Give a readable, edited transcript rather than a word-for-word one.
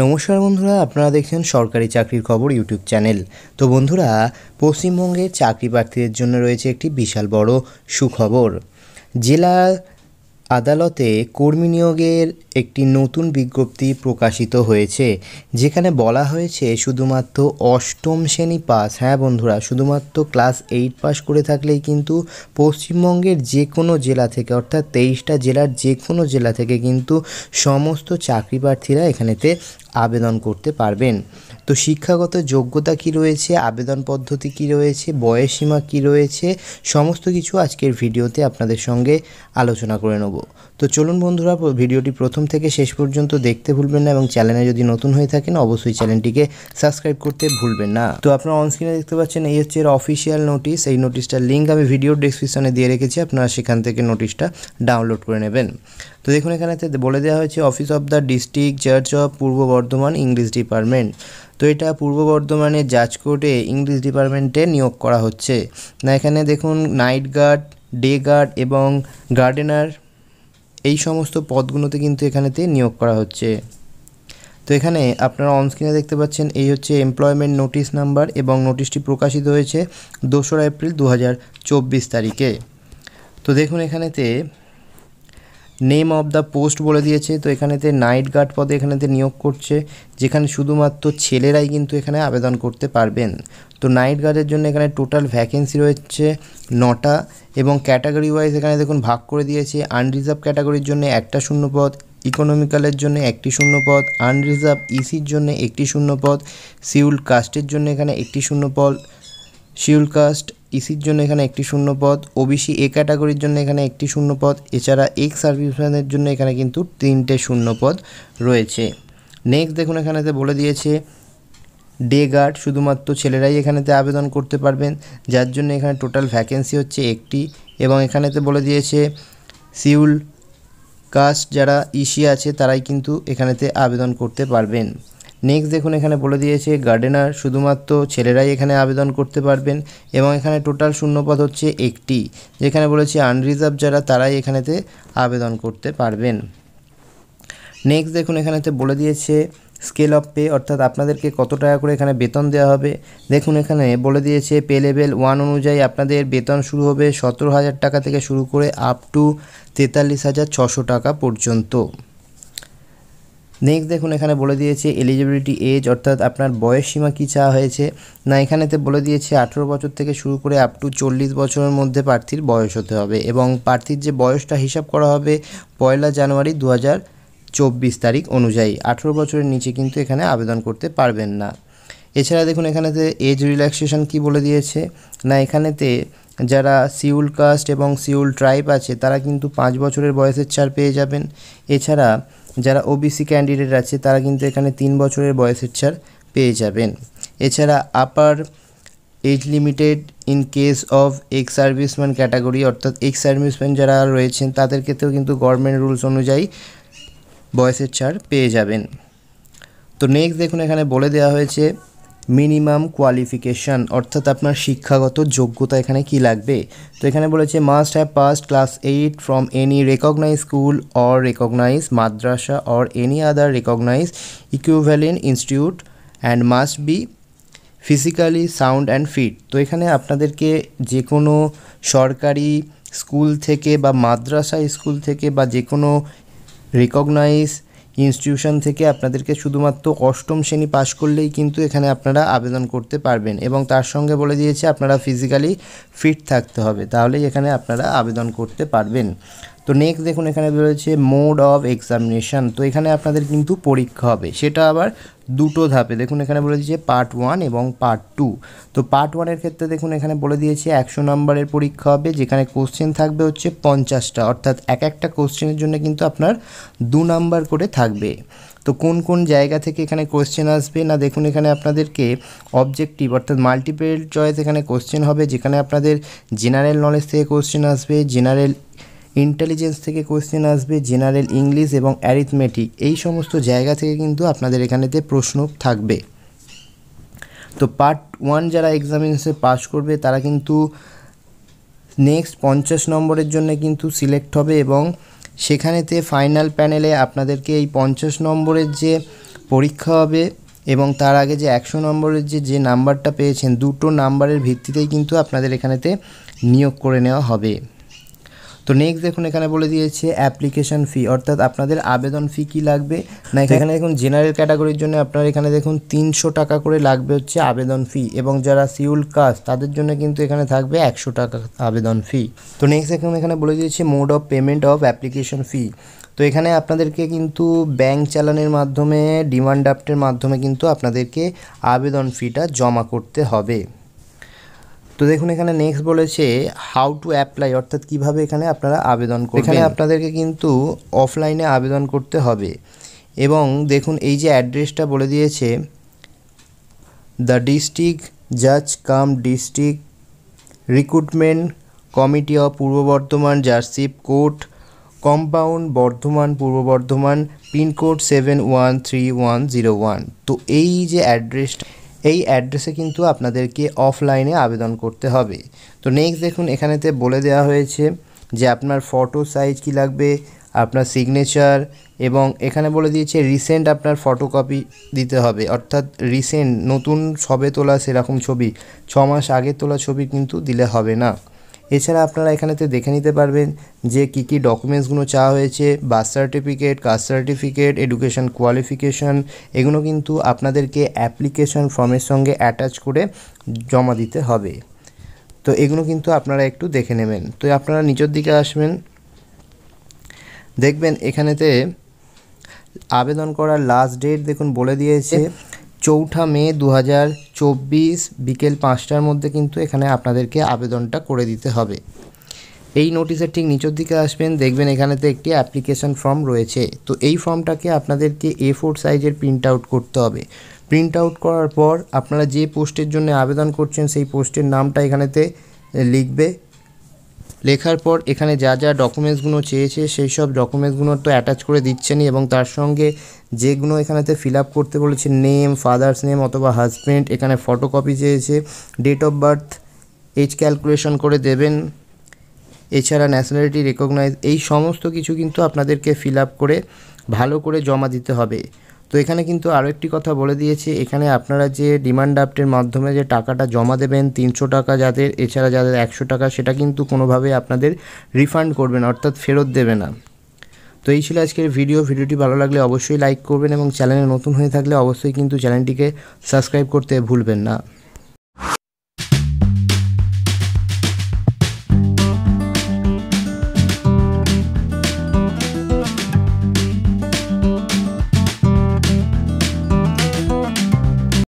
নমস্কার বন্ধুরা, আপনারা দেখছেন সরকারি চাকরির খবর ইউটিউব চ্যানেল। তো বন্ধুরা, পশ্চিমবঙ্গের চাকরি প্রার্থীদের জন্য রয়েছে একটি বিশাল বড় সুখবর। জেলা আদালতে কর্মী নিয়োগের একটি নতুন বিজ্ঞপ্তি প্রকাশিত হয়েছে, যেখানে বলা হয়েছে শুধুমাত্র অষ্টম শ্রেণী পাস, হ্যাঁ বন্ধুরা, শুধুমাত্র ক্লাস 8 পাস করে থাকলেই কিন্তু পশ্চিমবঙ্গের যে কোনো জেলা থেকে, অর্থাৎ 23টা জেলার যে কোনো জেলা থেকে কিন্তু সমস্ত চাকরি প্রার্থীরা এখানেতে আবেদন করতে পারবেন। তো শিক্ষাগত যোগ্যতা কি রয়েছে, আবেদন পদ্ধতি কি রয়েছে, বয়সসীমা কি রয়েছে, সমস্ত কিছু আজকের ভিডিওতে আপনাদের সঙ্গে আলোচনা করে নেব। তো চলুন বন্ধুরা, ভিডিওটি প্রথম থেকে শেষ পর্যন্ত দেখতে ভুলবেন না, এবং চ্যানেলে যদি নতুন হয়ে থাকেন অবশ্যই চ্যানেলটিকে সাবস্ক্রাইব করতে ভুলবেন না। তো আপনারা অনস্ক্রিনে দেখতে পাচ্ছেন, এই হচ্ছে এর অফিসিয়াল নোটিশ। এই নোটিশটার লিঙ্ক আমি ভিডিওর ডেসক্রিপশনে দিয়ে রেখেছি, আপনারা সেখান থেকে নোটিশটা ডাউনলোড করে নেবেন। তো দেখুন, এখানে বলে দেওয়া হয়েছে অফিস অফ দ্য ডিস্ট্রিক্ট জাজ of Purba Bardhaman English department. তো এটা পূর্ব বর্ধমানের জাজ কোর্টে ইংলিশ ডিপার্টমেন্টে নিয়োগ করা হচ্ছে। না এখানে দেখুন, নাইট গার্ড, ডে গার্ড এবং গার্ডেনার, এই সমস্ত পদগুলোতে কিন্তু এখানেতে নিয়োগ করা হচ্ছে। তো এখানে আপনারা অনস্ক্রিনে দেখতে পাচ্ছেন, এই হচ্ছে এমপ্লয়মেন্ট নোটিশ নাম্বার, এবং নোটিশটি প্রকাশিত হয়েছে 2রা এপ্রিল 2024 তারিখে। তো দেখুন, এখানেতে নেম অফ দ্য পোস্ট বলে দিয়েছে। তো এখানেতে নাইট গার্ড পদে এখানেতে নিয়োগ করছে, যেখানে শুধুমাত্র ছেলেরাই কিন্তু এখানে আবেদন করতে পারবেন। তো নাইট গার্ডের জন্য এখানে টোটাল ভ্যাকেন্সি রয়েছে 9টা, এবং ক্যাটাগরি ওয়াইজ এখানে দেখুন ভাগ করে দিয়েছে। আনরিজার্ভ ক্যাটাগরির জন্য একটা শূন্য পদ, ইকোনমিক্যালের জন্য একটি শূন্য পদ, আনরিজার্ভ ইসির জন্য একটি শূন্য পদ, শিডিউল কাস্টের জন্য এখানে একটি শূন্য পদ, শিডিউল কাস্ট ইসির জন্য এখানে একটি শূন্য পদ, ওবিসি এ ক্যাটাগরির জন্য এখানে একটি শূন্য পদ, এছাড়া এক্স সার্ভিসম্যানের জন্য এখানে কিন্তু 3টে শূন্য পদ রয়েছে। নেক্সট দেখুন, এখানেতে বলে দিয়েছে ডে গার্ড, শুধুমাত্র ছেলেরাই এখানেতে আবেদন করতে পারবেন, যার জন্য এখানে টোটাল ভ্যাকেন্সি হচ্ছে একটি, এবং এখানেতে বলে দিয়েছে শিডিউল কাস্ট যারা ইসি আছে তারাই কিন্তু এখানেতে আবেদন করতে পারবেন। নেক্সট দেখুন, এখানে বলে দিয়েছে গার্ডেনার, শুধুমাত্র ছেলেরাই এখানে আবেদন করতে পারবেন, এবং এখানে টোটাল শূন্যপদ হচ্ছে একটি, যেখানে বলেছে আনরিজার্ভ যারা তারাই এখানেতে আবেদন করতে পারবেন। নেক্সট দেখুন, এখানেতে বলে দিয়েছে স্কেল অফ পে, অর্থাৎ আপনাদেরকে কত টাকা করে এখানে বেতন দেওয়া হবে। দেখুন, এখানে বলে দিয়েছে পে লেভেল 1 অনুযায়ী আপনাদের বেতন শুরু হবে 17,000 টাকা থেকে শুরু করে আপ টু 43,600 টাকা পর্যন্ত। নেক্সট দেখুন, এখানে বলে দিয়েছে এলিজিবিলিটি এজ, অর্থাৎ আপনার বয়স সীমা কী চাওয়া হয়েছে। না এখানেতে বলে দিয়েছে 18 বছর থেকে শুরু করে আপ টু 40 বছরের মধ্যে প্রার্থীর বয়স হতে হবে, এবং প্রার্থীর যে বয়সটা হিসাব করা হবে 1 জানুয়ারি 2024 তারিখ অনুযায়ী। 18 বছরের নিচে কিন্তু এখানে আবেদন করতে পারবেন না। এছাড়া দেখুন, এখানেতে এজ রিল্যাক্সেশন কি বলে দিয়েছে। না এখানেতে যারা শিডিউল কাস্ট এবং শিডিউল ট্রাইব আছে তারা কিন্তু 5 বছরের বয়সের ছাড় পেয়ে যাবেন। এছাড়া যারা ওবিসি ক্যান্ডিডেট আছে তারা কিন্তু এখানে 3 বছরের বয়সের ছাড় পেয়ে যাবেন। এছাড়া upper age limited in case of ex serviceman category, অর্থাৎ এক্স সার্ভিসম্যান যারা রয়েছেন তাদের ক্ষেত্রেও কিন্তু গভর্নমেন্ট রুলস অনুযায়ী বয়সের ছাড় পেয়ে যাবেন। তো নেক্সট দেখুন, এখানে বলে দেওয়া হয়েছে মিনিমাম কোয়ালিফিকেশান, অর্থাৎ আপনার শিক্ষাগত যোগ্যতা এখানে কি লাগবে। তো এখানে বলেছে must have passed class 8 from any recognise school or recognise madrasa or any other recognise equivalent institute and must be physically sound and fit. তো এখানে আপনাদেরকে যে কোনো সরকারি স্কুল থেকে বা মাদ্রাসা স্কুল থেকে বা যে কোনো রেকগনাইজ ইনস্টিটিউশন থেকে আপনাদেরকে শুধুমাত্র অষ্টম শ্রেণী পাস করলেই কিন্তু এখানে আপনারা আবেদন করতে পারবেন, এবং তার সঙ্গে বলে দিয়েছে আপনারা ফিজিক্যালি ফিট থাকতে হবে, তাহলেই এখানে আপনারা আবেদন করতে পারবেন। তো নেক্সট দেখুন, এখানে রয়েছে মোড অফ এক্সামিনেশান। তো এখানে আপনাদের কিন্তু পরীক্ষা হবে, সেটা আবার দুটো ধাপে। দেখুন, এখানে বলে দিয়েছে পার্ট 1 এবং পার্ট 2। তো পার্ট 1-এর ক্ষেত্রে দেখুন, এখানে বলে দিয়েছে 100 নম্বরের পরীক্ষা হবে, যেখানে কোশ্চেন থাকবে হচ্ছে 50টা, অর্থাৎ একটা কোশ্চেনের জন্য কিন্তু আপনার 2 নাম্বার করে থাকবে। তো কোন কোন জায়গা থেকে এখানে কোশ্চেন আসবে, না দেখুন, এখানে আপনাদেরকে অবজেক্টিভ অর্থাৎ মাল্টিপল চয়েস এখানে কোশ্চেন হবে, যেখানে আপনাদের জেনারেল নলেজ থেকে কোশ্চেন আসবে, জেনারেল ইন্টেলিজেন্স থেকে কোশ্চেন আসবে, জেনারেল ইংলিশ এবং অ্যারিথমেটিক, এই সমস্ত জায়গা থেকে কিন্তু আপনাদের এখানেতে প্রশ্ন থাকবে। তো পার্ট 1 যারা এক্সামিনেশনে পাস করবে তারা কিন্তু নেক্সট 50 নম্বরের জন্য কিন্তু সিলেক্ট হবে, এবং সেখানেতে ফাইনাল প্যানেলে আপনাদেরকে এই 50 নম্বরের যে পরীক্ষা হবে এবং তার আগে যে 100 নম্বরের যে নাম্বারটা পেয়েছেন, দুটো নাম্বারের ভিত্তিতেই কিন্তু আপনাদের এখানেতে নিয়োগ করে নেওয়া হবে। তো নেক্সট দেখুন এখানে বলে দিয়েছে অ্যাপ্লিকেশন ফি, অর্থাৎ আপনাদের আবেদন ফি কী লাগবে না, এখানে দেখুন জেনারেল ক্যাটাগরির জন্য আপনার এখানে দেখুন 300 টাকা করে লাগবে হচ্ছে আবেদন ফি, এবং যারা শিডিউল কাস্ট তাদের জন্য কিন্তু এখানে থাকবে 100 টাকা আবেদন ফি। তো নেক্সট এখানে বলে দিয়েছে mode of payment of application fee. তো এখানে আপনাদেরকে কিন্তু ব্যাংক চালানের মাধ্যমে, ডিমান্ড ড্রাফটের মাধ্যমে কিন্তু আপনাদেরকে আবেদন ফিটা জমা করতে হবে। তো দেখুন এখানে নেক্সট বলেছে হাউ টু অ্যাপ্লাই, অর্থাৎ কীভাবে এখানে আপনারা আবেদন করবেন। এখানে আপনাদেরকে কিন্তু অফলাইনে আবেদন করতে হবে, এবং দেখুন এই যে অ্যাড্রেসটা বলে দিয়েছে, দ্য ডিস্ট্রিক্ট জাজ কাম district recruitment committee of Purba Bardhaman, জারশিপ court compound, Bardhaman, Purba Bardhaman, pin code 713101। তো এই যে অ্যাড্রেসটা, এই অ্যাড্রেসে কিন্তু আপনাদেরকে অফলাইনে আবেদন করতে হবে। তো নেক্সট দেখুন এখানেতে বলে দেওয়া হয়েছে যে আপনার ফটো সাইজ কী লাগবে, আপনার সিগনেচার, এবং এখানে বলে দিয়েছে রিসেন্ট আপনার ফটোকপি দিতে হবে, অর্থাৎ রিসেন্ট নতুন সবে তোলা সেরকম ছবি, 6 মাস আগে তোলা ছবি কিন্তু দিলে হবে না। এছাড়া আপনারা এখানেতে দেখে নিতে পারবেন যে কী কী ডকুমেন্টসগুলো চাওয়া হয়েছে, birth certificate, caste certificate, education qualification, এগুলো কিন্তু আপনাদেরকে অ্যাপ্লিকেশন ফর্মের সঙ্গে অ্যাটাচ করে জমা দিতে হবে। তো এগুলো কিন্তু আপনারা একটু দেখে নেবেন। তো আপনারা নিচের দিকে আসবেন, দেখবেন এখানেতে আবেদন করার লাস্ট ডেট দেখুন বলে দিয়েছে 4 মে 2024 বিকেল 5টার মধ্যে কিন্তু এখানে আপনাদেরকে আবেদনটা করে দিতে হবে। এই নোটিশের ঠিক নিচের দিকে আসবেন, দেখবেন এখানেতে একটি অ্যাপ্লিকেশন ফর্ম রয়েছে। তো এই ফর্মটাকে আপনাদেরকে A4 সাইজের প্রিন্ট আউট করতে হবে। প্রিন্ট আউট করার পর আপনারা যে পোস্টের জন্য আবেদন করছেন সেই পোস্টের নামটা এখানেতে লিখবে। লেখার পর এখানে যা যা ডকুমেন্টসগুলো চেয়েছে সেই সব ডকুমেন্টসগুলো তো অ্যাটাচ করে দিচ্ছেনই, এবং তার সঙ্গে যেগুলো এখানেতে ফিল আপ করতে বলেছে, নেম, ফাদার্স নেম অথবা হাজব্যান্ড, এখানে ফটোকপি চেয়েছে, date of birth, age calculation করে দেবেন, এছাড়া ন্যাশনালিটি রেকগনাইজ, এই সমস্ত কিছু কিন্তু আপনাদেরকে ফিল আপ করে ভালো করে জমা দিতে হবে। তো এখানে কিন্তু আরও একটি কথা বলে দিয়েছে, এখানে আপনারা যে ডিমান্ড ড্রাফটের মাধ্যমে যে টাকাটা জমা দেবেন 300 টাকা যাদের, এছাড়া যাদের 100 টাকা, সেটা কিন্তু কোনোভাবে আপনাদের রিফান্ড করবে না, অর্থাৎ ফেরত দেবে না। তো এই ছিল আজকের ভিডিওটি ভালো লাগলে অবশ্যই লাইক করবেন, এবং চ্যানেলে নতুন হয়ে থাকলে অবশ্যই কিন্তু চ্যানেলটিকে সাবস্ক্রাইব করতে ভুলবেন না।